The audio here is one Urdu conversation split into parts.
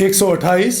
128।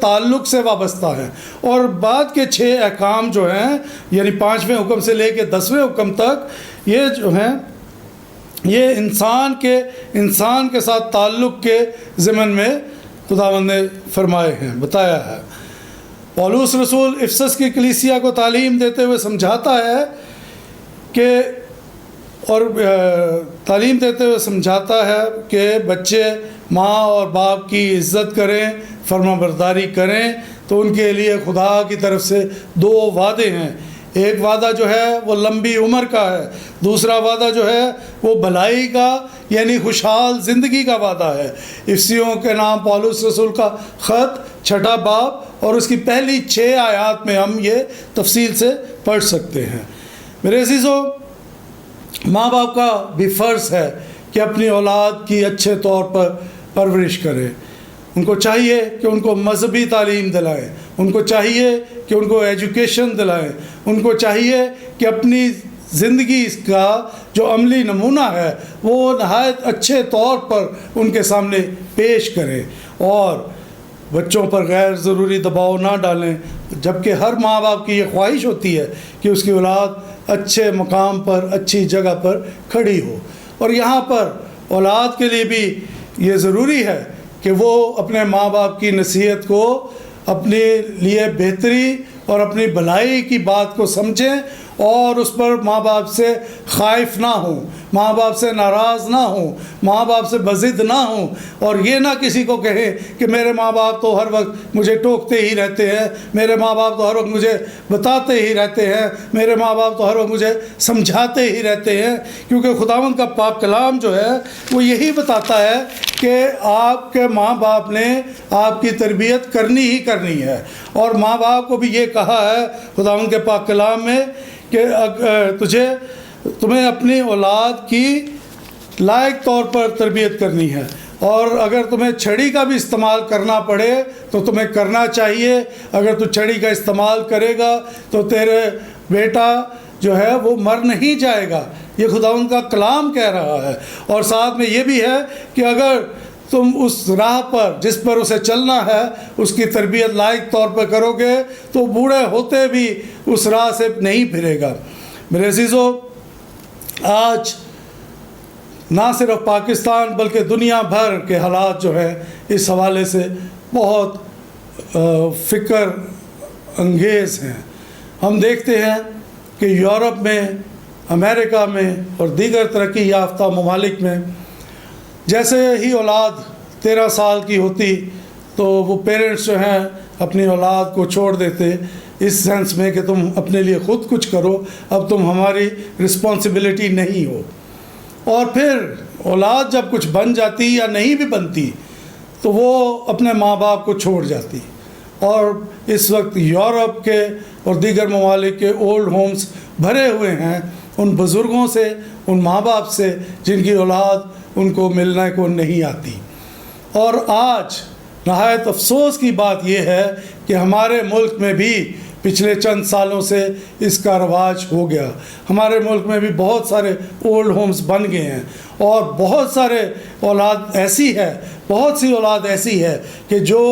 تعلق سے وابستہ ہیں. اور بعد کے 6 احکام جو ہیں یعنی 5ویں حکم سے لے کے 10ویں حکم تک یہ جو ہیں یہ انسان کے ساتھ تعلق کے ضمن میں خداوند نے فرمائے ہیں، بتایا ہے. پولس رسول افسس کی کلیسیا کو تعلیم دیتے ہوئے سمجھاتا ہے کہ بچے ماں اور باپ کی عزت کریں، فرما برداری کریں. تو ان کے لیے خدا کی طرف سے 2 وعدے ہیں. ایک وعدہ جو ہے وہ لمبی عمر کا ہے، دوسرا وعدہ جو ہے وہ بھلائی کا یعنی خوشحال زندگی کا وعدہ ہے. افسیوں کے نام پولس رسول کا خط 6 باب اور اس کی پہلی 6 آیات میں ہم یہ تفصیل سے پڑھ سکتے ہیں. میرے عزیزو، ماں باپ کا بھی فرض ہے کہ اپنی اولاد کی اچھے طور پر پرورش کرے. ان کو چاہیے کہ ان کو مذہبی تعلیم دلائیں، ان کو چاہیے کہ ان کو ایجوکیشن دلائیں، ان کو چاہیے کہ اپنی زندگی کا جو عملی نمونہ ہے وہ نہایت اچھے طور پر ان کے سامنے پیش کریں اور بچوں پر غیر ضروری دباؤ نہ ڈالیں. جبکہ ہر ماں باپ کی یہ خواہش ہوتی ہے کہ اس کی اولاد اچھے مقام پر، اچھی جگہ پر کھڑی ہو. اور یہاں پر اولاد کے لیے بھی یہ ضروری ہے کہ وہ اپنے ماں باپ کی نصیحت کو اپنے لیے بہتری اور اپنی بھلائی کی بات کو سمجھیں اور اس پر ماں باپ سے خائف نہ ہوں، ماں باپ سے ناراض نہ ہوں، ماں باپ سے بضد نہ ہوں. اور یہ نہ کسی کو کہیں کہ میرے ماں باپ تو ہر وقت مجھے ٹوکتے ہی رہتے ہیں، میرے ماں باپ تو ہر وقت مجھے بتاتے ہی رہتے ہیں، میرے ماں باپ تو ہر وقت مجھے سمجھاتے ہی رہتے ہیں. کیونکہ خداوند کا پاک کلام جو ہے وہ یہی بتاتا ہے کہ آپ کے ماں باپ نے آپ کی تربیت کرنی ہی کرنی ہے. اور ماں باپ کو بھی یہ کہا ہے خداوند کے پاک کلام میں کہ تمہیں اپنی اولاد کی لائق طور پر تربیت کرنی ہے، اور اگر تمہیں چھڑی کا بھی استعمال کرنا پڑے تو تمہیں کرنا چاہیے. اگر تو چھڑی کا استعمال کرے گا تو تیرے بیٹا جو ہے وہ مر نہیں جائے گا. یہ خداوند کا کلام کہہ رہا ہے. اور ساتھ میں یہ بھی ہے کہ اگر تم اس راہ پر جس پر اسے چلنا ہے اس کی تربیت لائق طور پر کرو گے تو بوڑھے ہوتے بھی اس راہ سے نہیں پھرے گا. میرے عزیزو، آج نہ صرف پاکستان بلکہ دنیا بھر کے حالات جو ہے اس حوالے سے بہت فکر انگیز ہیں. ہم دیکھتے ہیں کہ یورپ میں، امریکہ میں اور دیگر ترقی یافتہ ممالک میں جیسے ہی اولاد 13 سال کی ہوتی تو وہ پیرنٹس جو ہیں اپنی اولاد کو چھوڑ دیتے اس سینس میں کہ تم اپنے لیے خود کچھ کرو، اب تم ہماری رسپانسبلٹی نہیں ہو. اور پھر اولاد جب کچھ بن جاتی یا نہیں بھی بنتی تو وہ اپنے ماں باپ کو چھوڑ جاتی. اور اس وقت یورپ کے اور دیگر ممالک کے اولڈ ہومز بھرے ہوئے ہیں ان بزرگوں سے، ان ماں باپ سے جن کی اولاد ان کو ملنے کو نہیں آتی. اور آج نہایت افسوس کی بات یہ ہے کہ ہمارے ملک میں بھی پچھلے چند سالوں سے اس کا رواج ہو گیا. ہمارے ملک میں بھی بہت سارے اولڈ ہومز بن گئے ہیں اور بہت سی اولاد ایسی ہے کہ جو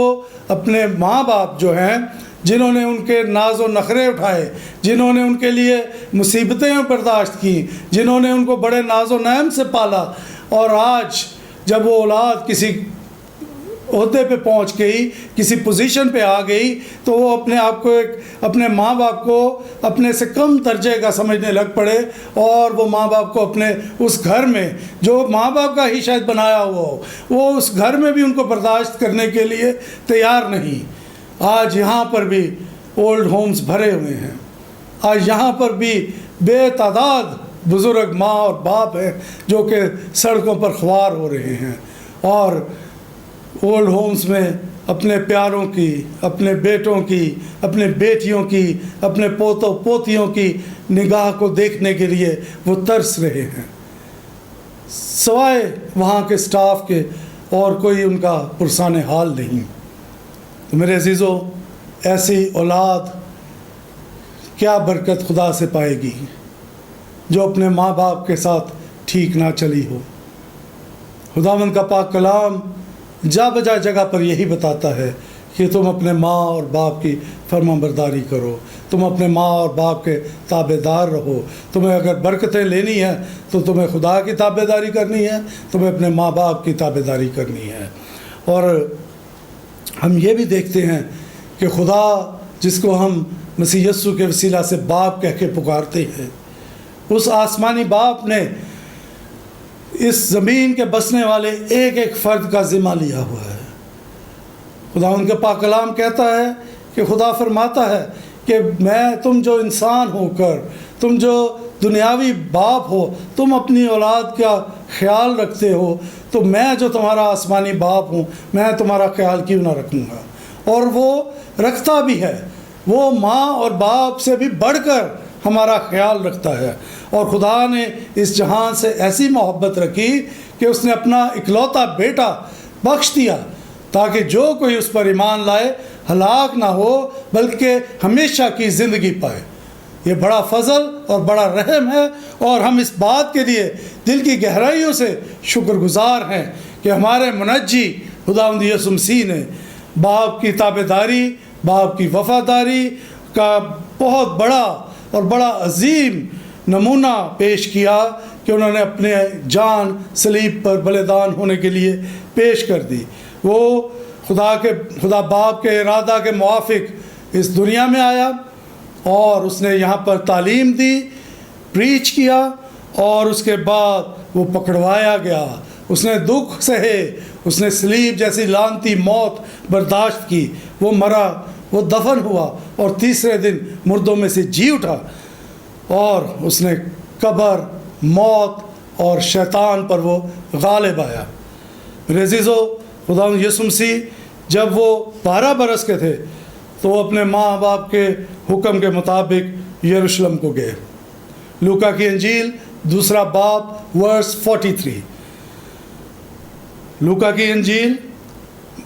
اپنے ماں باپ جو ہیں جنہوں نے ان کے ناز و نخرے اٹھائے، جنہوں نے ان کے لیے مصیبتیں برداشت کی، جنہوں نے ان کو بڑے ناز و نعم سے پالا، اور آج جب وہ اولاد کسی عہدے پہ پہنچ گئی، کسی پوزیشن پہ آ گئی تو وہ اپنے آپ کو اپنے ماں باپ کو اپنے سے کم درجے کا سمجھنے لگ پڑے، اور وہ ماں باپ کو اپنے اس گھر میں جو ماں باپ کا ہی شاید بنایا ہوا ہو وہ اس گھر میں بھی ان کو برداشت کرنے کے لیے تیار نہیں. آج یہاں پر بھی اولڈ ہومز بھرے ہوئے ہیں. آج یہاں پر بھی بے تعداد بزرگ ماں اور باپ ہیں جو کہ سڑکوں پر خوار ہو رہے ہیں، اور اولڈ ہومز میں اپنے پیاروں کی، اپنے بیٹوں کی، اپنے بیٹیوں کی، اپنے پوتوں پوتیوں کی نگاہ کو دیکھنے کے لیے وہ ترس رہے ہیں. سوائے وہاں کے سٹاف کے اور کوئی ان کا پرسان حال نہیں. تو میرے عزیزو، ایسی اولاد کیا برکت خدا سے پائے گی جو اپنے ماں باپ کے ساتھ ٹھیک نہ چلی ہو. خداوند کا پاک کلام جا بجا جگہ پر یہی بتاتا ہے کہ تم اپنے ماں اور باپ کی فرما برداری کرو، تم اپنے ماں اور باپ کے تابع دار رہو۔ تمہیں اگر برکتیں لینی ہیں تو تمہیں خدا کی تابع داری کرنی ہے، تمہیں اپنے ماں باپ کی تابع داری کرنی ہے۔ اور ہم یہ بھی دیکھتے ہیں کہ خدا جس کو ہم مسیح یسوع کے وسیلہ سے باپ کہہ کے پکارتے ہیں، اس آسمانی باپ نے اس زمین کے بسنے والے ایک ایک فرد کا ذمہ لیا ہوا ہے۔ خدا ان کے پاک کلام کہتا ہے کہ خدا فرماتا ہے کہ تم جو انسان ہو کر، تم جو دنیاوی باپ ہو، تم اپنی اولاد کا خیال رکھتے ہو، تو میں جو تمہارا آسمانی باپ ہوں میں تمہارا خیال کیوں نہ رکھوں گا۔ اور وہ رکھتا بھی ہے، وہ ماں اور باپ سے بھی بڑھ کر ہمارا خیال رکھتا ہے۔ اور خدا نے اس جہان سے ایسی محبت رکھی کہ اس نے اپنا اکلوتا بیٹا بخش دیا تاکہ جو کوئی اس پر ایمان لائے ہلاک نہ ہو بلکہ ہمیشہ کی زندگی پائے۔ یہ بڑا فضل اور بڑا رحم ہے، اور ہم اس بات کے لیے دل کی گہرائیوں سے شکر گزار ہیں کہ ہمارے منجی خداوند یسوع مسیح نے باپ کی تابعداری، باپ کی وفاداری کا بہت بڑا اور بڑا عظیم نمونہ پیش کیا کہ انہوں نے اپنے جان صلیب پر بلیدان ہونے کے لیے پیش کر دی۔ وہ خدا باپ کے ارادہ کے موافق اس دنیا میں آیا اور اس نے یہاں پر تعلیم دی، پریچ کیا، اور اس کے بعد وہ پکڑوایا گیا، اس نے دکھ سہے، اس نے صلیب جیسی لعنتی موت برداشت کی، وہ مرا، وہ دفن ہوا اور تیسرے دن مردوں میں سے جی اٹھا، اور اس نے قبر، موت اور شیطان پر وہ غالب آیا۔ میرے عزیزو، خداوند یسوع مسیح جب وہ 12 برس کے تھے تو وہ اپنے ماں باپ کے حکم کے مطابق یروشلم کو گئے۔ لوکا کی انجیل 2 باب ورس 43۔ لوکا کی انجیل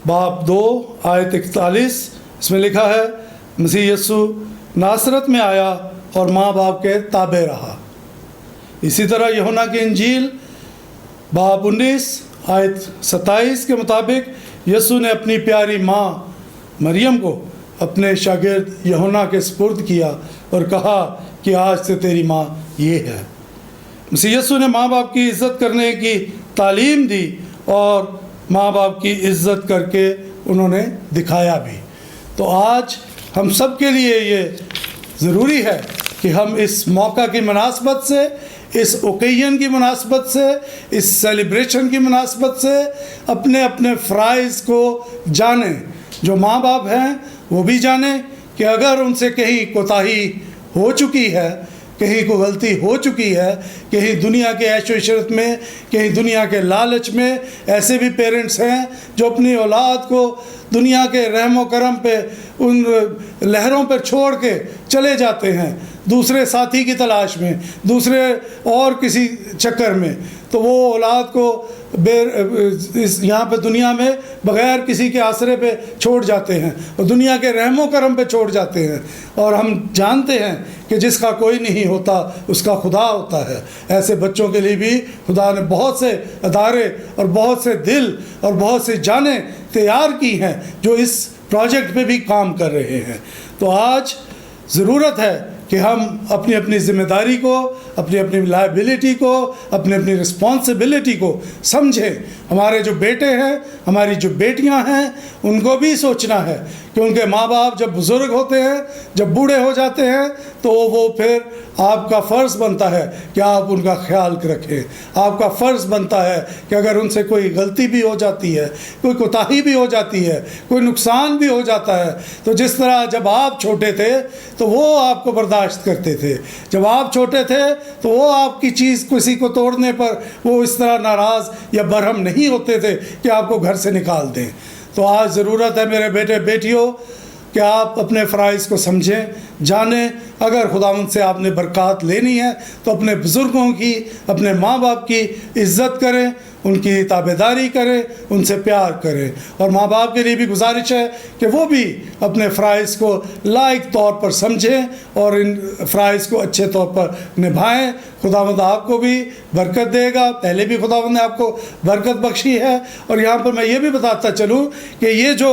باب 2 آیت 41، اس میں لکھا ہے مسیح یسوع ناصرت میں آیا اور ماں باپ کے تابع رہا۔ اسی طرح یوحنا کی انجیل باب 19 آیت 27 کے مطابق یسوع نے اپنی پیاری ماں مریم کو اپنے شاگرد یوحنا کے سپرد کیا اور کہا کہ آج سے تیری ماں یہ ہے۔ مسیح یسوع نے ماں باپ کی عزت کرنے کی تعلیم دی اور ماں باپ کی عزت کر کے انہوں نے دکھایا بھی۔ تو آج ہم سب کے لیے یہ ضروری ہے کہ ہم اس موقع کی مناسبت سے، اس اوکیژن کی مناسبت سے، اس سیلیبریشن کی مناسبت سے اپنے اپنے فرائض کو جانیں۔ جو ماں باپ ہیں وہ بھی جانیں کہ اگر ان سے کہیں کوتاہی ہو چکی ہے، کہیں کوئی غلطی ہو چکی ہے، کہیں دنیا کے عیش و عشرت میں، کہیں دنیا کے لالچ میں، ایسے بھی پیرنٹس ہیں جو اپنی اولاد کو دنیا کے رحم و کرم پہ ان لہروں پر چھوڑ کے چلے جاتے ہیں دوسرے ساتھی کی تلاش میں، دوسرے اور کسی چکر میں، تو وہ اولاد کو یہاں پہ دنیا میں بغیر کسی کے آسرے پہ چھوڑ جاتے ہیں اور دنیا کے رحم و کرم پہ چھوڑ جاتے ہیں۔ اور ہم جانتے ہیں کہ جس کا کوئی نہیں ہوتا اس کا خدا ہوتا ہے۔ ایسے بچوں کے لیے بھی خدا نے بہت سے ادارے اور بہت سے دل اور بہت سے جانیں تیار کی ہیں جو اس پروجیکٹ پہ بھی کام کر رہے ہیں۔ تو آج ضرورت ہے کہ ہم اپنی اپنی ذمہ داری کو، اپنی اپنی لائبلٹی کو، اپنی اپنی رسپانسبلٹی کو سمجھیں۔ ہمارے جو بیٹے ہیں، ہماری جو بیٹیاں ہیں، ان کو بھی سوچنا ہے کہ ان کے ماں باپ جب بزرگ ہوتے ہیں، جب بوڑھے ہو جاتے ہیں، تو وہ پھر آپ کا فرض بنتا ہے کہ آپ ان کا خیال رکھیں۔ آپ کا فرض بنتا ہے کہ اگر ان سے کوئی غلطی بھی ہو جاتی ہے، کوئی کوتاہی بھی ہو جاتی ہے، کوئی نقصان بھی ہو جاتا ہے، تو جس طرح جب آپ چھوٹے تھے تو وہ آپ کو برداشت کرتے تھے، جب آپ چھوٹے تھے تو وہ آپ کی چیز کسی کو توڑنے پر وہ اس طرح ناراض یا برہم نہیں ہوتے تھے کہ آپ کو گھر سے نکال دیں۔ تو آج ضرورت ہے میرے بیٹے بیٹیوں کہ آپ اپنے فرائض کو سمجھیں، جانیں۔ اگر خداوند سے آپ نے برکات لینی ہے تو اپنے بزرگوں کی، اپنے ماں باپ کی عزت کریں، ان کی تابعداری کریں، ان سے پیار کریں۔ اور ماں باپ کے لیے بھی گزارش ہے کہ وہ بھی اپنے فرائض کو لائق طور پر سمجھیں اور ان فرائض کو اچھے طور پر نبھائیں۔ خداوند آپ کو بھی برکت دے گا، پہلے بھی خداوند نے آپ کو برکت بخشی ہے۔ اور یہاں پر میں یہ بھی بتاتا چلوں کہ یہ جو